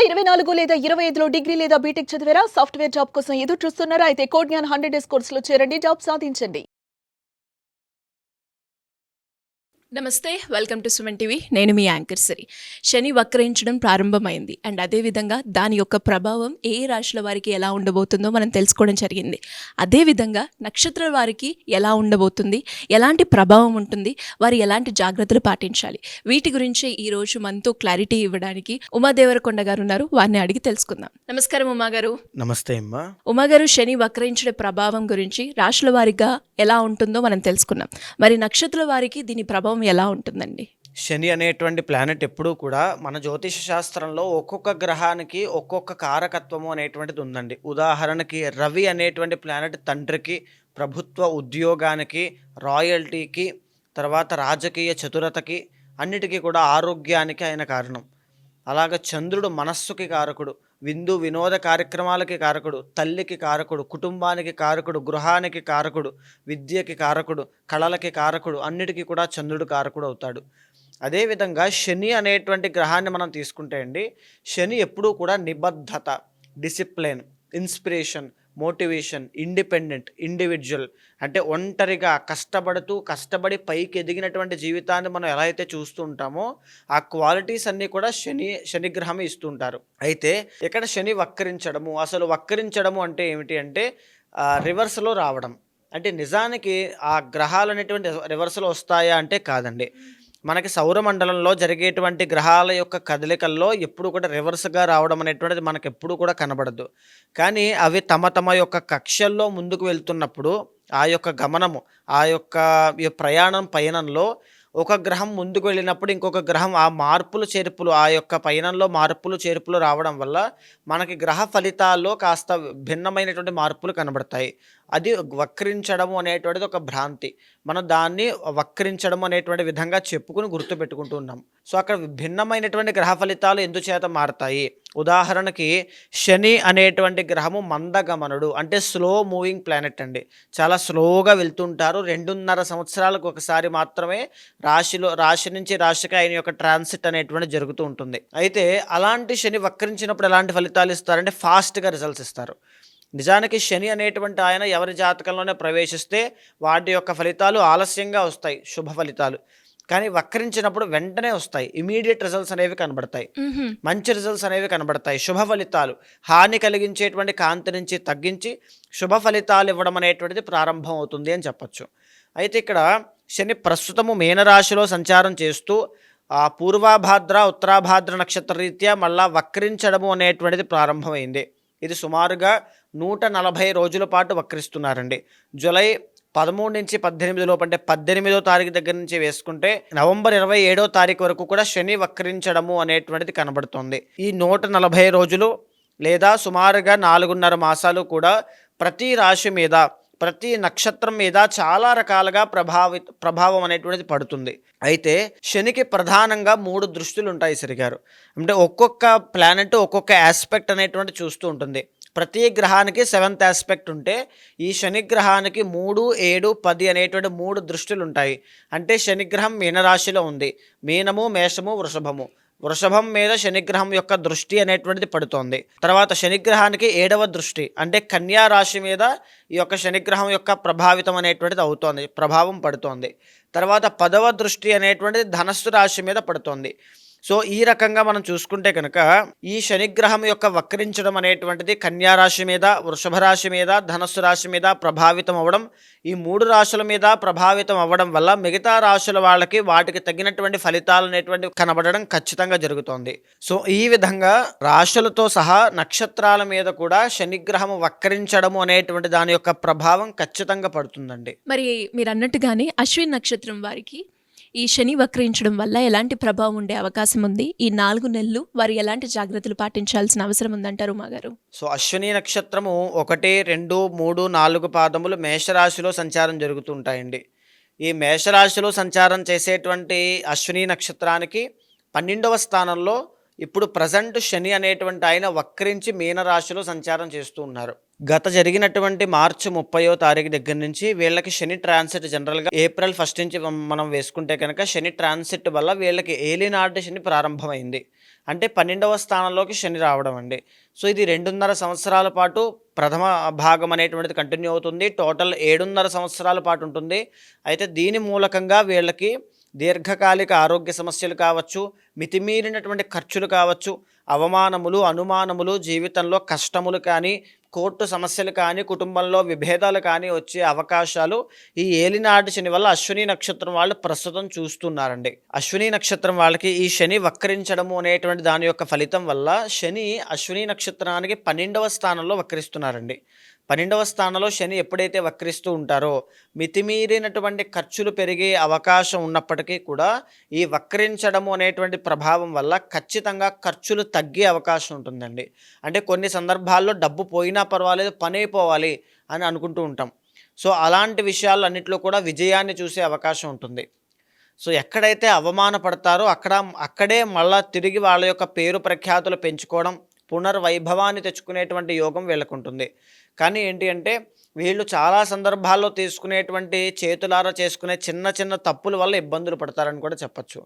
2024 లేదా 25లో డిగ్రీ లేదా బీటెక్ చదివారా? సాఫ్ట్‌వేర్ జాబ్ కోసం ఎదురు చూస్తున్నారా? అయితే కోడ్ జ్ఞాన్ 100 డేస్ కోర్సులో చేరండి. జాబ్ సాధించండి. నమస్తే, వెల్కమ్ టు సుమన్ టీవీ. నేను మీ యాంకర్ సిరి. శని వక్రించడం ప్రారంభమైంది అండ్ అదేవిధంగా దాని యొక్క ప్రభావం ఏ రాశుల వారికి ఎలా ఉండబోతుందో మనం తెలుసుకోవడం జరిగింది. అదేవిధంగా నక్షత్రాల వారికి ఎలా ఉండబోతుంది, ఎలాంటి ప్రభావం ఉంటుంది, వారు ఎలాంటి జాగ్రత్తలు పాటించాలి, వీటి గురించి ఈరోజు మనతో క్లారిటీ ఇవ్వడానికి ఉమాదేవరకొండ గారు ఉన్నారు. వారిని అడిగి తెలుసుకుందాం. నమస్కారం ఉమా గారు. నమస్తే అమ్మా. ఉమా గారు, శని వక్రించే ప్రభావం గురించి రాశుల వారిగా ఎలా ఉంటుందో మనం తెలుసుకున్నాం. మరి నక్షత్రాల వారికి దీని ప్రభావం ఎలా ఉంటుందండి? శని అనేటువంటి ప్లానెట్ ఎప్పుడూ కూడా మన జ్యోతిష శాస్త్రంలో ఒక్కొక్క గ్రహానికి ఒక్కొక్క కారకత్వము అనేటువంటిది ఉందండి. ఉదాహరణకి రవి అనేటువంటి ప్లానెట్ తండ్రికి, ప్రభుత్వ ఉద్యోగానికి, రాయల్టీకి, తర్వాత రాజకీయ చతురతకి, అన్నిటికీ కూడా ఆరోగ్యానికి ఆయన కారణం. అలాగ చంద్రుడు మనస్సుకి కారకుడు, విందు వినోద కార్యక్రమాలకి కారకుడు, తల్లికి కారకుడు, కుటుంబానికి కారకుడు, గృహానికి కారకుడు, విద్యకి కారకుడు, కళలకి కారకుడు, అన్నిటికీ కూడా చంద్రుడు కారకుడు అవుతాడు. అదేవిధంగా శని అనేటువంటి గ్రహాన్ని మనం తీసుకుంటే అండి, శని ఎప్పుడూ కూడా నిబద్ధత, discipline, inspiration, motivation, independent, individual, అంటే ఒంటరిగా కష్టపడి పైకి ఎదిగినటువంటి జీవితాన్ని మనం ఎలా అయితే చూస్తూ ఉంటామో ఆ క్వాలిటీస్ అన్నీ కూడా శనిగ్రహం ఇస్తుంటారు. అయితే ఇక్కడ శని వక్రించడము, అసలు వక్రించడము అంటే ఏమిటి అంటే రివర్స్లో రావడం. అంటే నిజానికి ఆ గ్రహాలు అనేటువంటి రివర్స్లో వస్తాయా అంటే కాదండి. మనకి సౌరమండలంలో జరిగేటువంటి గ్రహాల యొక్క కదలికల్లో ఎప్పుడు కూడా రివర్స్గా రావడం అనేటువంటిది మనకు ఎప్పుడు కూడా కనబడదు. కానీ అవి తమ యొక్క కక్షల్లో ముందుకు వెళ్తున్నప్పుడు ఆ యొక్క గమనము, ఆ యొక్క పయనంలో ఒక గ్రహం ముందుకు వెళ్ళినప్పుడు ఇంకొక గ్రహం ఆ మార్పులు చేర్పులు, ఆ యొక్క పయనంలో మార్పులు చేర్పులు రావడం వల్ల మనకి గ్రహ ఫలితాల్లో కాస్త భిన్నమైనటువంటి మార్పులు కనబడతాయి. అది వక్రించడము అనేటువంటిది ఒక భ్రాంతి. మనం దాన్ని వక్రించడం అనేటువంటి విధంగా చెప్పుకుని గుర్తుపెట్టుకుంటూ ఉన్నాం. సో అక్కడ భిన్నమైనటువంటి గ్రహ ఫలితాలు ఎందుచేత మారతాయి? ఉదాహరణకి శని అనేటువంటి గ్రహము మందగమనుడు, అంటే స్లో మూవింగ్ ప్లానెట్ అండి. చాలా స్లోగా వెళ్తుంటారు. 2.5 సంవత్సరాలకు ఒకసారి మాత్రమే రాశి నుంచి రాశికి ఆయన యొక్క ట్రాన్సిట్ అనేటువంటి జరుగుతూ ఉంటుంది. అయితే అలాంటి శని వక్రించినప్పుడు ఎలాంటి ఫలితాలు ఇస్తారంటే ఫాస్ట్గా రిజల్ట్స్ ఇస్తారు. నిజానికి శని అనేటువంటి ఆయన ఎవరి జాతకంలోనే ప్రవేశిస్తే వాటి యొక్క ఫలితాలు ఆలస్యంగా వస్తాయి, శుభ ఫలితాలు. కానీ వక్రించినప్పుడు వెంటనే వస్తాయి, ఇమీడియట్ రిజల్ట్స్ అనేవి కనబడతాయి, మంచి రిజల్ట్స్ అనేవి కనబడతాయి. శుభ ఫలితాలు, హాని కలిగించేటువంటి కాంతి నుంచి తగ్గించి శుభ ఫలితాలు ఇవ్వడం అనేటువంటిది ప్రారంభం అవుతుంది అని చెప్పచ్చు. అయితే ఇక్కడ శని ప్రస్తుతము మీనరాశిలో సంచారం చేస్తూ ఆ పూర్వాభాద్ర ఉత్తరాభాద్ర నక్షత్ర రీత్యా మళ్ళా వక్రించడము అనేటువంటిది ప్రారంభమైంది. ఇది సుమారుగా 140 రోజుల పాటు వక్రిస్తున్నారండి. జూలై 13 నుంచి 18 లోపు, అంటే 18వ తారీఖు దగ్గర నుంచి వేసుకుంటే నవంబర్ 27వ తారీఖు వరకు కూడా శని వక్రించడము అనేటువంటిది కనబడుతుంది. ఈ 140 రోజులు లేదా సుమారుగా 4.5 మాసాలు కూడా ప్రతి రాశి మీద, ప్రతి నక్షత్రం మీద చాలా రకాలుగా ప్రభావం అనేటువంటిది పడుతుంది. అయితే శనికి ప్రధానంగా 3 దృష్టిలు ఉంటాయి సరిగారు. అంటే ఒక్కొక్క ప్లానెట్ ఒక్కొక్క ఆస్పెక్ట్ అనేటువంటి చూస్తూ ఉంటుంది. ప్రతి గ్రహానికి 7th ఆస్పెక్ట్ ఉంటే ఈ శనిగ్రహానికి 3, 7, 10 అనేటువంటి 3 దృష్టిలు ఉంటాయి. అంటే శనిగ్రహం మీనరాశిలో ఉంది. మీనము, మేషము, వృషభం మీద శనిగ్రహం యొక్క దృష్టి అనేటువంటిది పడుతోంది. తర్వాత శనిగ్రహానికి 7వ దృష్టి, అంటే కన్యా రాశి మీద ఈ యొక్క శనిగ్రహం యొక్క ప్రభావితం అనేటువంటిది అవుతోంది, ప్రభావం పడుతోంది. తర్వాత 10వ దృష్టి అనేటువంటిది ధనస్సు రాశి మీద పడుతోంది. సో ఈ రకంగా మనం చూసుకుంటే కనుక ఈ శనిగ్రహం యొక్క వక్రించడం అనేటువంటిది కన్యా రాశి మీద, వృషభ రాశి మీద, ధనస్సు రాశి మీద ప్రభావితం అవ్వడం, ఈ 3 రాశుల మీద ప్రభావితం అవ్వడం వల్ల మిగతా రాశుల వాళ్ళకి వాటికి తగినటువంటి ఫలితాలు అనేటువంటి కనబడడం ఖచ్చితంగా జరుగుతోంది. సో ఈ విధంగా రాశులతో సహా నక్షత్రాల మీద కూడా శనిగ్రహం వక్రించడము అనేటువంటి దాని యొక్క ప్రభావం ఖచ్చితంగా పడుతుందండి. మరి మీరు అన్నట్టుగానే అశ్విన్ నక్షత్రం వారికి ఈ శని వక్రించడం వల్ల ఎలాంటి ప్రభావం ఉండే అవకాశం ఉంది? ఈ 4 నెలలు వారు ఎలాంటి జాగ్రత్తలు పాటించాల్సిన అవసరం ఉందంటారు మా గారు? సో అశ్విని నక్షత్రము 1, 2, 3, 4 పాదములు మేషరాశిలో సంచారం జరుగుతుంటాయండి. ఈ మేషరాశిలో సంచారం చేసేటువంటి అశ్విని నక్షత్రానికి 12వ స్థానంలో ఇప్పుడు ప్రజెంట్ శని అనేటువంటి ఆయన వక్రించి మీనరాశిలో సంచారం చేస్తూ ఉన్నారు. గత జరిగినటువంటి మార్చి 30వ తారీఖు దగ్గర నుంచి వీళ్ళకి శని ట్రాన్సిట్ జనరల్గా ఏప్రిల్ 1 నుంచి మనం వేసుకుంటే కనుక శని ట్రాన్సిట్ వల్ల వీళ్ళకి ఏలినాటి శని ప్రారంభమైంది. అంటే 12వ స్థానంలోకి శని రావడం అండి. సో ఇది 2.5 సంవత్సరాల పాటు ప్రథమ భాగం అనేటువంటిది కంటిన్యూ అవుతుంది. టోటల్ 7.5 సంవత్సరాల పాటు ఉంటుంది. అయితే దీని మూలకంగా వీళ్ళకి దీర్ఘకాలిక ఆరోగ్య సమస్యలు కావచ్చు, మితిమీరినటువంటి ఖర్చులు కావచ్చు, అవమానములు, అనుమానములు, జీవితంలో కష్టములు కానీ, కోర్టు సమస్యలు కానీ, కుటుంబంలో విభేదాలు కానీ వచ్చే అవకాశాలు ఈ ఏలినాటి శని వల్ల అశ్విని నక్షత్రం వాళ్ళు ప్రస్తుతం చూస్తున్నారండి. అశ్విని నక్షత్రం వాళ్ళకి ఈ శని వక్రించడము అనేటువంటి దాని యొక్క ఫలితం వల్ల శని అశ్విని నక్షత్రానికి 12వ స్థానంలో వక్రిస్తున్నారండి. 12వ స్థానంలో శని ఎప్పుడైతే వక్రిస్తూ ఉంటారో మితిమీరినటువంటి ఖర్చులు పెరిగే అవకాశం ఉన్నప్పటికీ కూడా ఈ వక్రించడము అనేటువంటి ప్రభావం వల్ల ఖచ్చితంగా ఖర్చులు తగ్గే అవకాశం ఉంటుందండి. అంటే కొన్ని సందర్భాల్లో డబ్బు పోయినా పర్వాలేదు, పని అయిపోవాలి అని అనుకుంటూ ఉంటాం. సో అలాంటి విషయాలన్నింటిలో కూడా విజయాన్ని చూసే అవకాశం ఉంటుంది. సో ఎక్కడైతే అవమానపడతారో అక్కడే మళ్ళా తిరిగి వాళ్ళ యొక్క పేరు ప్రఖ్యాతులు పెంచుకోవడం, పునర్వైభవాన్ని తెచ్చుకునేటువంటి యోగం వీళ్ళకు ఉంటుంది. కానీ ఏంటి అంటే వీళ్ళు చాలా సందర్భాల్లో తీసుకునేటువంటి చేతులారా చేసుకునే చిన్న చిన్న తప్పుల వల్ల ఇబ్బందులు పడతారని కూడా చెప్పచ్చు.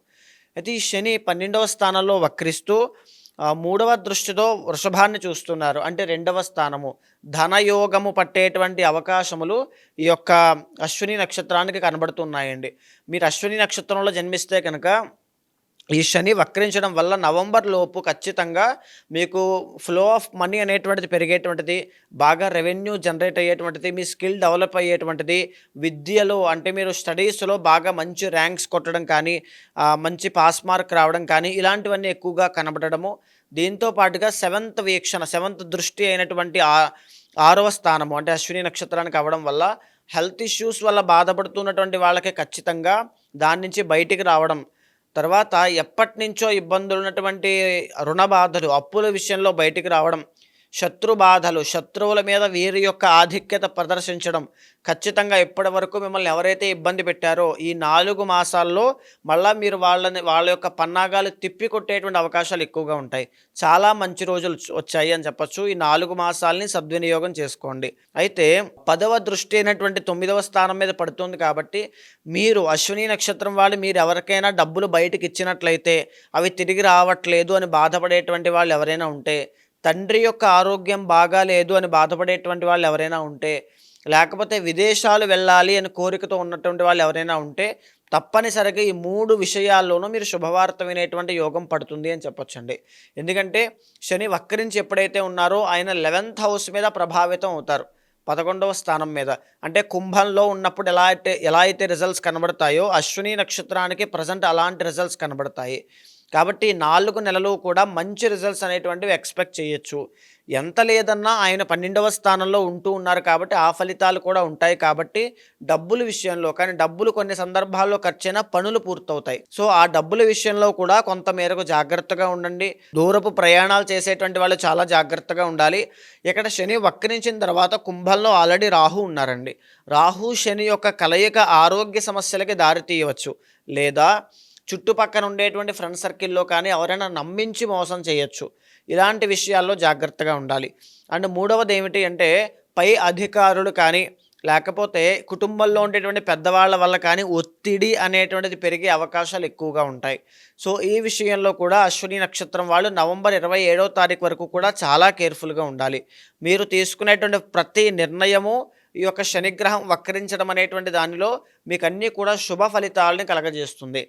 అయితే ఈ శని 12వ స్థానంలో వక్రిస్తూ 3వ దృష్టితో వృషభాన్ని చూస్తున్నారు. అంటే 2వ స్థానము ధనయోగము పట్టేటువంటి అవకాశములు ఈ యొక్క అశ్విని నక్షత్రానికి కనబడుతున్నాయండి. మీరు అశ్విని నక్షత్రంలో జన్మిస్తే కనుక ఈ శని వక్రించడం వల్ల నవంబర్ లోపు ఖచ్చితంగా మీకు ఫ్లో ఆఫ్ మనీ అనేటువంటిది పెరిగేటువంటిది, బాగా రెవెన్యూ జనరేట్ అయ్యేటువంటిది, మీ స్కిల్ డెవలప్ అయ్యేటువంటిది, విద్యలో అంటే మీరు స్టడీస్లో బాగా మంచి ర్యాంక్స్ కొట్టడం కానీ, మంచి పాస్ మార్క్ రావడం కానీ ఇలాంటివన్నీ ఎక్కువగా కనబడము. దీంతో పాటుగా 7th వీక్షణ 7th దృష్టి అయినటువంటి 6వ స్థానము అంటే అశ్విని నక్షత్రానికి అవ్వడం వల్ల హెల్త్ ఇష్యూస్ వల్ల బాధపడుతున్నటువంటి వాళ్ళకి ఖచ్చితంగా దాని నుంచి బయటికి రావడం, తర్వాత ఎప్పటినుంచో ఇబ్బందులు ఉన్నటువంటి రుణ బాధలు, అప్పుల విషయంలో బయటికి రావడం, శత్రు బాధలు, శత్రువుల మీద వీరి యొక్క ఆధిక్యత ప్రదర్శించడం, ఖచ్చితంగా ఇప్పటి వరకు మిమ్మల్ని ఎవరైతే ఇబ్బంది పెట్టారో ఈ 4 మాసాల్లో మళ్ళీ మీరు వాళ్ళ యొక్క పన్నాగాలు తిప్పి కొట్టేటువంటి అవకాశాలు ఎక్కువగా ఉంటాయి. చాలా మంచి రోజులు వచ్చాయి అని చెప్పచ్చు. ఈ 4 మాసాలని సద్వినియోగం చేసుకోండి. అయితే 10వ దృష్టి అయినటువంటి 9వ స్థానం మీద పడుతుంది కాబట్టి మీరు అశ్విని నక్షత్రం వాళ్ళు మీరు ఎవరికైనా డబ్బులు బయటకు ఇచ్చినట్లయితే అవి తిరిగి రావట్లేదు అని బాధపడేటువంటి వాళ్ళు ఎవరైనా ఉంటే, తండ్రి యొక్క ఆరోగ్యం బాగాలేదు అని బాధపడేటువంటి వాళ్ళు ఎవరైనా ఉంటే, లేకపోతే విదేశాలు వెళ్ళాలి అని కోరికతో ఉన్నటువంటి వాళ్ళు ఎవరైనా ఉంటే తప్పనిసరిగా ఈ 3 విషయాల్లోనూ మీరు శుభవార్త వినేటువంటి యోగం పడుతుంది అని చెప్పొచ్చండి. ఎందుకంటే శని వక్రించి ఎప్పుడైతే ఉన్నారో ఆయన 11th హౌస్ మీద ప్రభావితం అవుతారు, 11వ స్థానం మీద. అంటే కుంభంలో ఉన్నప్పుడు ఎలా అయితే రిజల్ట్స్ కనబడతాయో అశ్విని నక్షత్రానికి ప్రజెంట్ అలాంటి రిజల్ట్స్ కనబడతాయి. కాబట్టి 4 నెలలు కూడా మంచి రిజల్ట్స్ అనేటువంటివి ఎక్స్పెక్ట్ చేయొచ్చు. ఎంత లేదన్నా ఆయన 12వ స్థానంలో ఉంటూ ఉన్నారు కాబట్టి ఆ ఫలితాలు కూడా ఉంటాయి. కాబట్టి డబ్బుల విషయంలో కానీ డబ్బులు కొన్ని సందర్భాల్లో ఖర్చైనా పనులు పూర్తవుతాయి. సో ఆ డబ్బుల విషయంలో కూడా కొంత మేరకు జాగ్రత్తగా ఉండండి. దూరపు ప్రయాణాలు చేసేటువంటి వాళ్ళు చాలా జాగ్రత్తగా ఉండాలి. ఇక్కడ శని వక్రించిన తర్వాత కుంభంలో ఆల్రెడీ రాహు ఉన్నారండి. రాహు శని యొక్క కలయిక ఆరోగ్య సమస్యలకి దారితీయవచ్చు, లేదా చుట్టుపక్కన ఉండేటువంటి ఫ్రెండ్ సర్కిల్లో కానీ ఎవరైనా నమ్మించి మోసం చేయొచ్చు. ఇలాంటి విషయాల్లో జాగ్రత్తగా ఉండాలి. అండ్ 3వది ఏమిటి అంటే పై అధికారులు కానీ లేకపోతే కుటుంబంలో ఉండేటువంటి పెద్దవాళ్ళ వల్ల కానీ ఒత్తిడి అనేటువంటిది పెరిగే అవకాశాలు ఎక్కువగా ఉంటాయి. సో ఈ విషయంలో కూడా అశ్విని నక్షత్రం వాళ్ళు నవంబర్ 27వ తారీఖు వరకు కూడా చాలా కేర్ఫుల్గా ఉండాలి. మీరు తీసుకునేటువంటి ప్రతి నిర్ణయము ఈ యొక్క శనిగ్రహం వక్రించడం అనేటువంటి దానిలో మీకు అన్నీ కూడా శుభ ఫలితాలని కలగజేస్తుంది.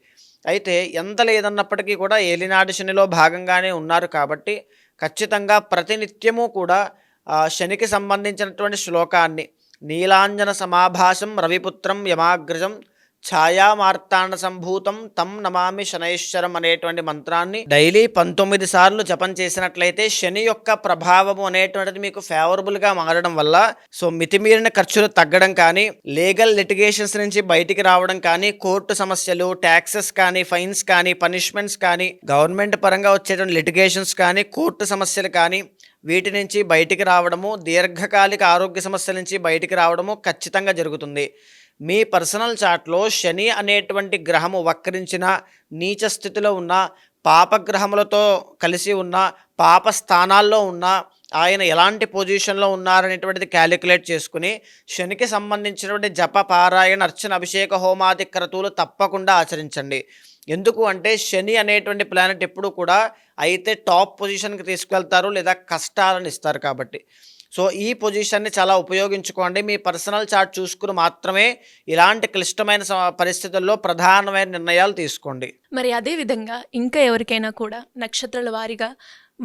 అయితే ఎంత లేదన్నప్పటికీ కూడా ఏలినాటి శనిలో భాగంగానే ఉన్నారు కాబట్టి ఖచ్చితంగా ప్రతినిత్యము కూడా శనికి సంబంధించినటువంటి శ్లోకాన్ని నీలాంజన సమాభాసం రవిపుత్రం యమాగ్రజం ఛాయామార్తాండ సంభూతం తం నమామి శనైశ్వరం అనేటువంటి మంత్రాన్ని డైలీ 19 సార్లు జపం చేసినట్లయితే శని యొక్క ప్రభావము అనేటువంటిది మీకు ఫేవరబుల్గా మారడం వల్ల సో మితిమీరిన ఖర్చులు తగ్గడం కానీ, లీగల్ లిటిగేషన్స్ నుంచి బయటికి రావడం కానీ, కోర్టు సమస్యలు, ట్యాక్సెస్ కానీ, ఫైన్స్ కానీ, పనిష్మెంట్స్ కానీ, గవర్నమెంట్ పరంగా వచ్చేటువంటి లిటిగేషన్స్ కానీ, కోర్టు సమస్యలు కానీ వీటి నుంచి బయటికి రావడము, దీర్ఘకాలిక ఆరోగ్య సమస్యల నుంచి బయటికి రావడము ఖచ్చితంగా జరుగుతుంది. మీ పర్సనల్ చార్ట్లో శని అనేటువంటి గ్రహము వక్రించిన, నీచ స్థితిలో ఉన్న, పాపగ్రహములతో కలిసి ఉన్న, పాప స్థానాల్లో ఉన్న, ఆయన ఎలాంటి పొజిషన్లో ఉన్నారనేటువంటిది క్యాలిక్యులేట్ చేసుకుని శనికి సంబంధించినటువంటి జప, పారాయణ, అర్చన, అభిషేక, హోమాది క్రతువులు తప్పకుండా ఆచరించండి. ఎందుకు అంటే శని అనేటువంటి ప్లానెట్ ఎప్పుడు కూడా అయితే టాప్ పొజిషన్కి తీసుకెళ్తారు లేదా కష్టాలను ఇస్తారు కాబట్టి. సో ఈ పొజిషన్ని చాలా ఉపయోగించుకోండి. మీ పర్సనల్ చార్ట్ చూసుకుని మాత్రమే ఇలాంటి క్లిష్టమైన పరిస్థితుల్లో ప్రధానమైన నిర్ణయాలు తీసుకోండి. మరి అదే విధంగా ఇంకా ఎవరికైనా కూడా నక్షత్రాల వారీగా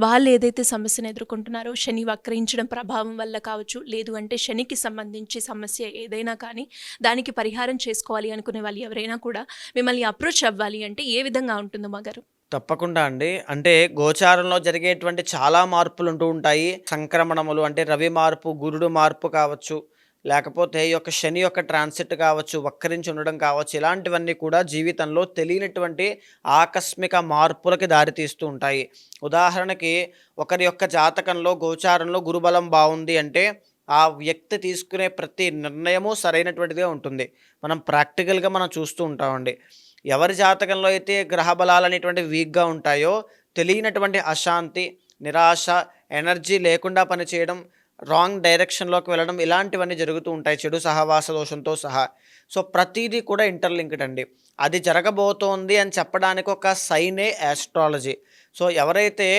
వాళ్ళు ఏదైతే సమస్యను ఎదుర్కొంటున్నారో శని వక్రించడం ప్రభావం వల్ల కావచ్చు, లేదు అంటే శనికి సంబంధించి సమస్య ఏదైనా కానీ దానికి పరిహారం చేసుకోవాలి అనుకునే వాళ్ళు ఎవరైనా కూడా మిమ్మల్ని అప్రోచ్ అవ్వాలి అంటే ఏ విధంగా ఉంటుందో మాగారు? తప్పకుండా అండి. అంటే గోచారంలో జరిగేటువంటి చాలా మార్పులు ఉంటూ ఉంటాయి. సంక్రమణములు అంటే రవి మార్పు, గురుడు మార్పు కావచ్చు, లేకపోతే ఈ యొక్క శని యొక్క ట్రాన్సిట్ కావచ్చు, వక్రించి ఉండడం కావచ్చు, ఇలాంటివన్నీ కూడా జీవితంలో తెలియనటువంటి ఆకస్మిక మార్పులకి దారితీస్తూ ఉంటాయి. ఉదాహరణకి ఒకరి యొక్క జాతకంలో గోచారంలో గురుబలం బాగుంది అంటే ఆ వ్యక్తి తీసుకునే ప్రతి నిర్ణయము సరైనటువంటిదే ఉంటుంది. మనం ప్రాక్టికల్గా మనం చూస్తూ ఉంటామండి. ఎవరి జాతకంలో అయితే గ్రహ బలాలు అనేటువంటివి వీక్గా ఉంటాయో తెలియనటువంటి అశాంతి, నిరాశ, ఎనర్జీ లేకుండా పనిచేయడం, రాంగ్ డైరెక్షన్లోకి వెళ్ళడం, ఇలాంటివన్నీ జరుగుతూ ఉంటాయి చెడు సహవాస దోషంతో సహా. సో ప్రతిదీ కూడా ఇంటర్లింక్డ్ అండి. అది జరగబోతోంది అని చెప్పడానికి ఒక సైనే ఆస్ట్రాలజీ. సో ఎవరైతే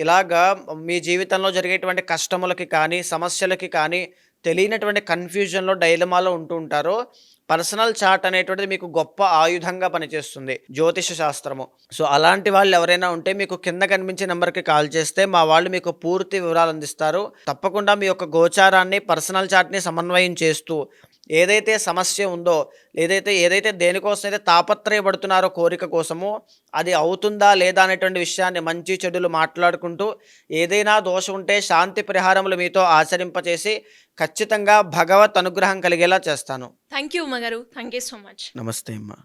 ఇలాగా మీ జీవితంలో జరిగేటువంటి కష్టములకి కానీ, సమస్యలకి కానీ తెలియనటువంటి కన్ఫ్యూజన్లో, డైలమాలో ఉంటూ ఉంటారో పర్సనల్ చార్ట్ అనేటువంటిది మీకు గొప్ప ఆయుధంగా పనిచేస్తుంది జ్యోతిష శాస్త్రము. సో అలాంటి వాళ్ళు ఎవరైనా ఉంటే మీకు కింద కనిపించే నెంబర్కి కాల్ చేస్తే మా వాళ్ళు మీకు పూర్తి వివరాలు అందిస్తారు. తప్పకుండా మీ యొక్క గోచారాన్ని, పర్సనల్ చార్ట్ని సమన్వయం చేస్తూ ఏదైతే సమస్య ఉందో, ఏదైతే దేనికోసం అయితే తాపత్రయపడుతున్నారో కోరిక కోసమో అది అవుతుందా లేదా అనేటువంటి విషయాన్ని మంచి చెడులు మాట్లాడుకుంటూ ఏదైనా దోషం ఉంటే శాంతి పరిహారములు మీతో ఆచరింపచేసి ఖచ్చితంగా భగవత్ అనుగ్రహం కలిగేలా చేస్తాను. థ్యాంక్ యూ మాగారు, థ్యాంక్ యూ సో మచ్. నమస్తే అమ్మా.